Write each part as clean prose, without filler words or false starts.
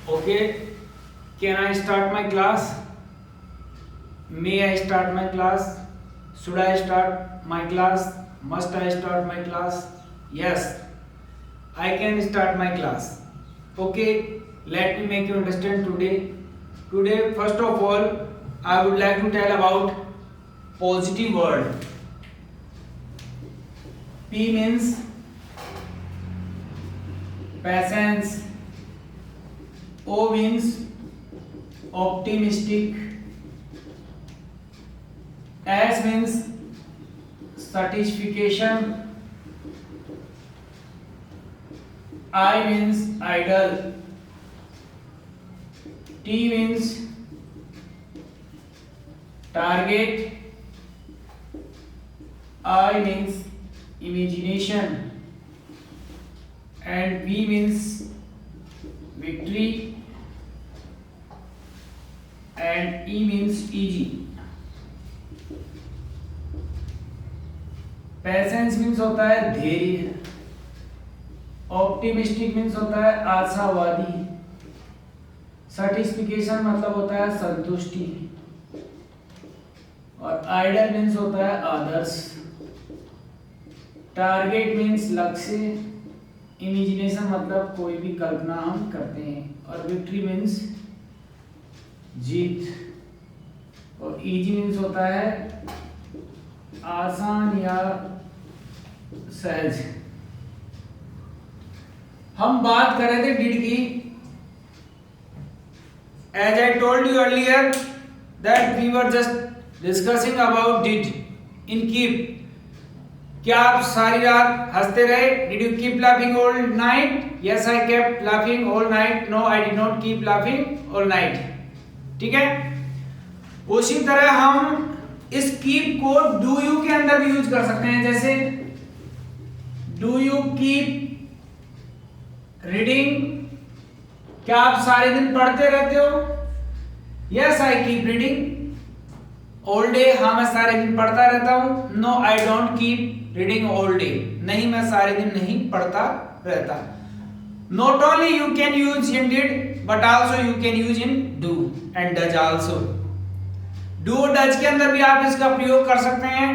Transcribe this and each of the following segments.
Okay, can I start my class? May I start my class? Should I start my class? Must I start my class? Yes, I can start my class. Okay, let me make you understand today. Today, first of all, I would like to tell about positive word. P means patience. O means optimistic. S means satisfaction. I means idle. T means target. I means imagination. And V means victory. And E means easy. Patience means होता है धैर्य, optimistic means होता है आशावादी, certification मतलब होता है संतुष्टि, और आइडल मीन्स होता है आदर्श, टारगेट मीन्स लक्ष्य, इमेजिनेशन मतलब कोई भी कल्पना हम करते हैं, और विक्ट्री मीन्स जीत, और इजी मीन्स होता है आसान या सहज। हम बात कर रहे थे डिड की। As I told you earlier that we were just discussing about did in keep. क्या आप सारी रात हंसते रहे? Did you keep laughing all night? Yes I kept laughing all night. No I did not keep laughing all night. ठीक है, उसी तरह हम इस कीप को डू यू के अंदर भी यूज कर सकते हैं। जैसे डू यू कीप रीडिंग? क्या आप सारे दिन पढ़ते रहते हो? Yes I keep reading all day. हाँ, मैं सारे दिन पढ़ता रहता हूं। No I don't keep reading all day. नहीं, मैं सारे दिन नहीं पढ़ता रहता। Not only you can use in did but also you can use in do and does also. Do और डज के अंदर भी आप इसका प्रयोग कर सकते हैं,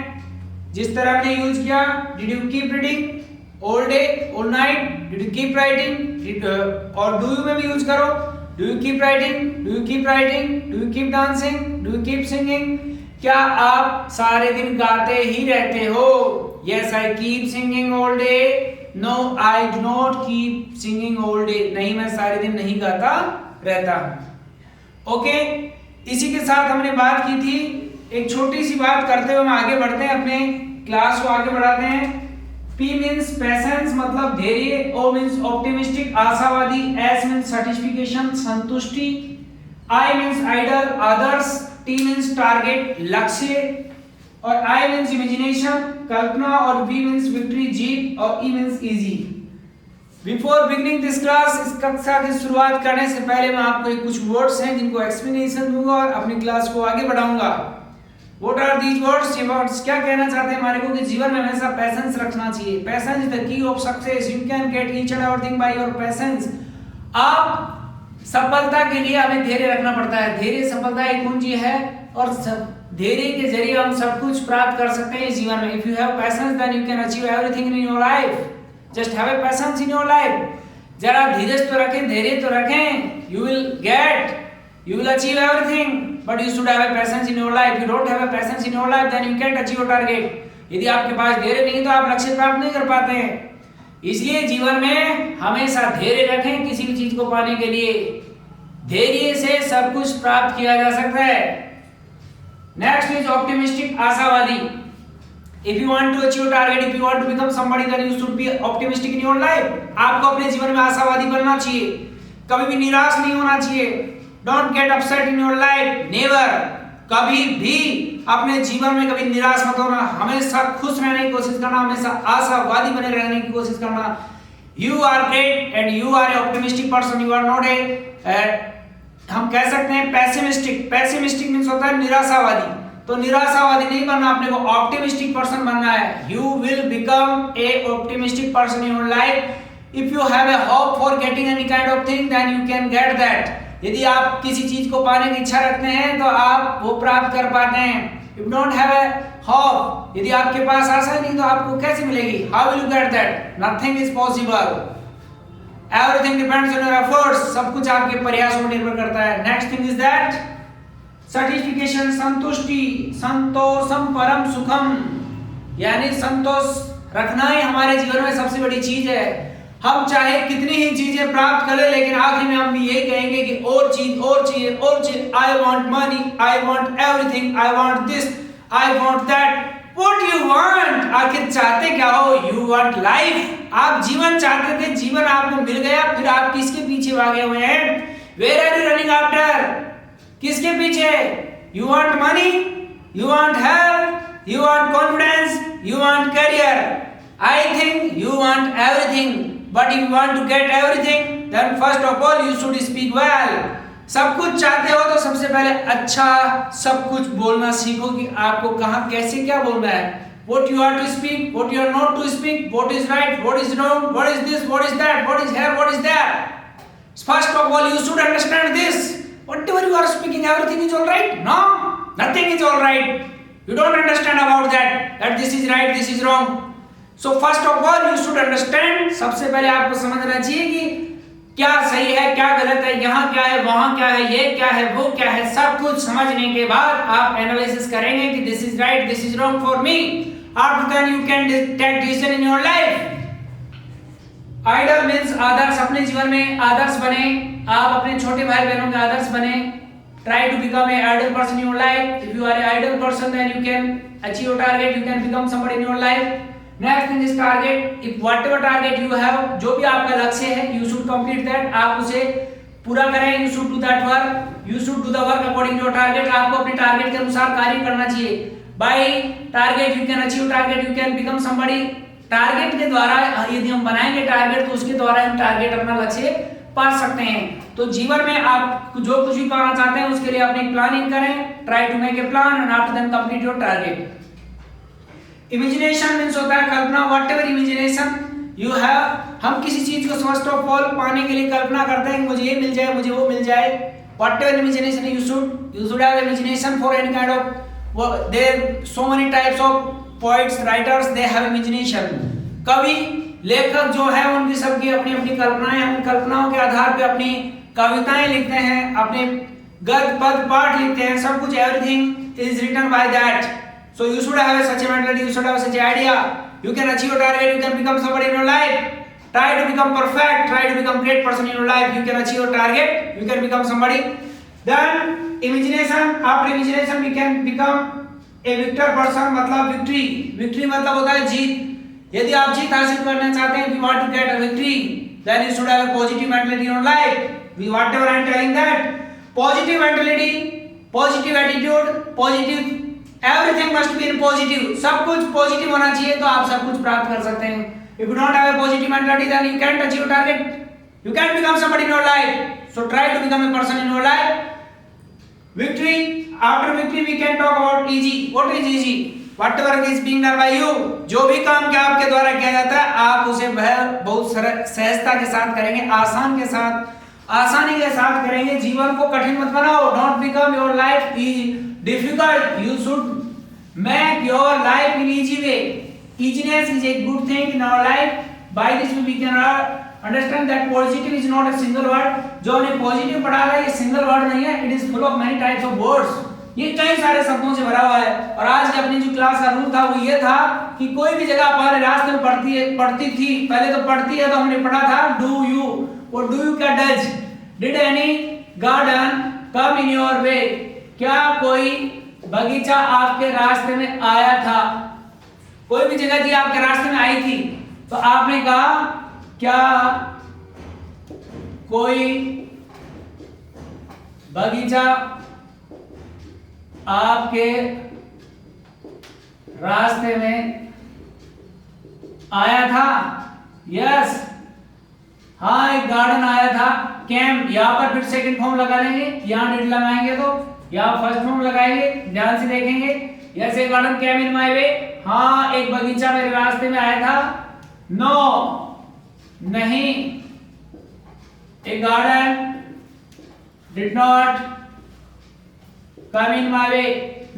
जिस तरह हमने यूज किया। Did you keep reading all day all night? Did you keep writing? और डू यू में भी यूज करो। Do you keep writing? Do you keep writing? Do you keep dancing? Do you keep singing? क्या आप सारे दिन गाते ही रहते हो? Yes I keep singing all day. No I do not keep singing all day. नहीं, मैं सारे दिन नहीं गाता रहता हूं। ओके, इसी के साथ हमने बात की थी। एक छोटी सी बात करते हुए हम आगे बढ़ते हैं, अपने क्लास को आगे बढ़ाते हैं। P मीन्स पेशेंस मतलब धैर्य, O मीन्स ऑप्टिमिस्टिक आशावादी, S मीन्स सर्टिफिकेशन संतुष्टि, I मीन्स आइडल आदर्श, T मीन्स टारगेट लक्ष्य, और I मीन्स इमेजिनेशन कल्पना, और V मीन्स विक्ट्री जीत, और E means easy. Before beginning this class, इस कक्षा की शुरुआत करने से पहले मैं आपको कुछ वर्ड्स हैं जिनको एक्सप्लेनेशन दूंगा और अपनी क्लास को आगे बढ़ाऊंगा। What are these words? ये वर्ड्स क्या कहना चाहते हैं हमारे को कि जीवन में हमेशा पैशंस रखना चाहिए। Patience is the key of success. You can get each and everything by your passions. आप सफलता के लिए हमें धैर्य रखना पड़ता है। धैर्य सफलता एक कुंजी है, और धैर्य के जरिए हम सब कुछ प्राप्त कर सकते हैं इस जीवन में। If you have patience then you can achieve everything in your life. Just have a patience in your life. जरा धीरज तो रखें, धैर्य तो रखें। You will achieve everything, but you should have a patience in your life. If you don't have a patience in your life, then you can't achieve your target. यदि आपके पास धैर्य नहीं तो आप लक्ष्य प्राप्त नहीं कर पाते हैं। इसलिए जीवन में हमेशा धैर्य रखें किसी भी चीज को पाने के लिए। धैर्य से सब कुछ प्राप्त किया जा सकता है। नेक्स्ट इज ऑप्टिमिस्टिक आशावादी। If you want to achieve your target, if you want to become somebody, then you should be optimistic in your life. आपको अपने जीवन में आशावादी बनना चाहिए, कभी भी निराश नहीं होना चाहिए। Don't get upset in your life, never. कभी भी अपने जीवन में कभी निराश मत होना, हमेशा खुश रहने की कोशिश करना, हमेशा आशावादी बने रहने की कोशिश करना। You are great and you are an optimistic person. You are not हम कह सकते हैं पैसिमिस्टिक। पैसिमिस्टिक मीन्स होता है निराशावादी। तो निराशावादी नहीं बनना, अपने को ऑप्टिमिस्टिक पर्सन बनना है। You will become a optimistic person in your life If you have a hope for getting any kind of thing, then you can get that. यदि आप किसी चीज को पाने की इच्छा रखते हैं तो आप वो प्राप्त कर पाते हैं. If you don't have a hope, यदि आपके पास आशा ही नहीं तो आपको कैसे मिलेगी? How will you get that? Nothing is possible. Everything depends on your efforts. सब कुछ आपके प्रयासों पर निर्भर करता है. Next thing is that satisfaction, संतुष्टि, संतोषम परम सुखम, यानी संतोष रखना ही हमारे जीवन में सबसे बड़ी चीज है. हम चाहे कितनी ही चीजें प्राप्त करें लेकिन आखिर में हम भी यही कहेंगे कि और चीज और चीज और चीज. I want money, I want everything, I want this, I want that. What you want, आखिर चाहते क्या हो? You want life. आप जीवन चाहते थे, जीवन आपको मिल गया, फिर आप किसके पीछे भागे हुए हैं? Where are you running after? किसके पीछे? You want money, you want health, you want confidence, you want career. I think you want everything, but if you want to get everything, then first of all you should speak well. सब कुछ चाहते हो तो सबसे पहले अच्छा सब कुछ बोलना सीखो कि आपको कहाँ कैसे क्या बोलना है. What you are to speak, what you are not to speak, what is right, what is wrong, what is this, what is that, what is here, what is there. First of all you should understand this. Whatever you are speaking, everything is all right? No, nothing is all right. You don't understand about that this is right, this is wrong. So first of all you should understand. सबसे पहले आपको समझना चाहिए कि क्या सही है, क्या गलत है, यहाँ क्या है, वहाँ क्या है, ये क्या है, वो क्या है. सब कुछ समझने के बाद आप एनालिसिस करेंगे कि this is right, this is wrong for me. After that you can take decision in your life. Idol means आदर्श. अपने जीवन में आदर्श बने. आप अपने छोटे भाई बहनों के आदर्श बने. Try to become an ideal person in your life. If you are an ideal person, then you can achieve your target. You can become somebody in your life. Next thing is target. If whatever target you have, जो भी आपका लक्ष्य है, you should complete that. आप उसे पूरा करें. You should do that work. You should do the work according to your target. आपको अपने टारगेट के अनुसार कार्य करना चाहिए. By target you can achieve target. You can become somebody. Target के द्वारा यदि हम बनाएंगे टारगेट तो उसके द्वारा हम टारगेट अपना लक्ष्य पा सकते हैं. तो जीवन में आप जो कुछ भी पाना चाहते हैं उसके लिए अपनी प्लानिंग करें. Try to make a plan and after then complete your target. Imagination means होता है कल्पना. व्हाटएवर इमेजिनेशन यू हैव, हम किसी चीज को फर्स्ट ऑफ ऑल पाने के लिए कल्पना करते हैं कि मुझे ये मिल जाए, मुझे वो मिल जाए. Whatever imagination you should have imagination for any kind of, there so many types of poets, writers, they have imagination. कवि लेखक जो है उनकी सबकी अपनी अपनी कल्पनाएं हैं. उन कल्पनाओं के आधार पे अपनी कविताएं लिखते हैं, अपने गद्य पद पाठ लिखते हैं. सब कुछ everything is written by that. So you should have such a mentality, you should have such an idea. You can achieve your target, you can become somebody in your life. Try to become perfect, try to become great person in your life. You can achieve your target, you can become somebody. Then imagination, after imagination we can become a victor person. मतलब victory, victory मतलब होता है जीत. यदि आप जीत हासिल करना चाहते हैं, if you want to get a victory, then you should have a positive mentality in your life. Whatever I am telling that, positive mentality, positive attitude, positive, everything must be in positive. सब कुछ positive होना चाहिए तो आप सब कुछ प्राप्त कर सकते हैं. If you don't have a positive mentality, then you can't achieve your target. You can't become somebody in your life. So try to become a person in your life. Victory. After victory, we can talk about easy. What is easy? Whatever is being done by you. जो भी काम क्या आपके द्वारा किया जाता है, आप उसे बहुत सहजता के साथ करेंगे, आसान के साथ, आसानी के साथ करेंगे. जीवन को कठिन मत बनाओ. Don't become your life difficult. You should make your life in easy way. Easiness is a good thing in our life. By this we can understand that positive is not a single word. जो हमने positive पढ़ा है ये single word नहीं है. It is full of many types of words. ये कई सारे शब्दों से भरा हुआ है. और आज की अपनी जो क्लास का रूल था वो ये था कि कोई भी जगह हमारे रास्ते में पढ़ती थी, पहले तो पढ़ती है तो हमने पढ़ा था do you. वो do you क्या does? Did any garden come in your way? क्या कोई बगीचा आपके रास्ते में आया था? कोई भी जगह थी आपके रास्ते में आई थी तो आपने कहा क्या कोई बगीचा आपके रास्ते में आया था? यस, हाँ एक गार्डन आया था. कैम, यहाँ पर फिर सेकंड फॉर्म लगा लेंगे. यहाँ डिड लगाएंगे तो यहाँ फर्स्ट फॉर्म लगाएंगे. ध्यान से देखेंगे. Yes a garden came in my way. हाँ एक बगीचा मेरे रास्ते में आया था. नो, नहीं, a garden did not come in my way,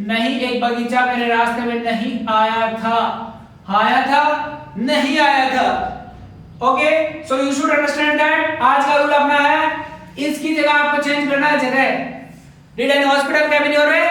नहीं एक बगीचा मेरे रास्ते में नहीं आया था, आया था नहीं आया था। Okay, so you should understand that आज का रूल अपना है, इसकी जगह आपको चेंज करना है जगह। Did any hospital come in your way,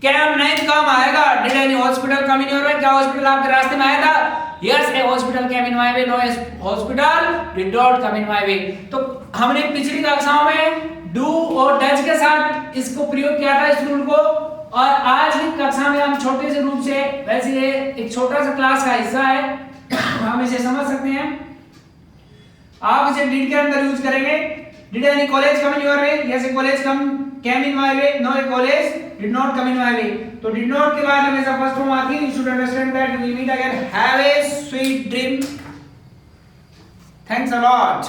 came नहीं कम आएगा। Did any hospital come in your way, क्या हॉस्पिटल आपके रास्ते में आया था? Yes, a hospital came in my way, no hospital did not come in my way. तो हमने पिछली कक्षाओं में डू और डज के साथ इसको प्रयोग किया था इस रूल को, और आज की कक्षा में हम छोटे से रूप से, वैसे ये एक छोटा सा क्लास का हिस्सा है, हम इसे समझ सकते हैं। आप इसे डिड के अंदर यूज करेंगे। Did any college come in your way, yes a college came in my way, no a college did not come in my way. तो डिड नॉट के बाद हमेशा फर्स्ट फॉर्म आती है। You should understand that we will meet again, have a sweet dream, thanks a lot.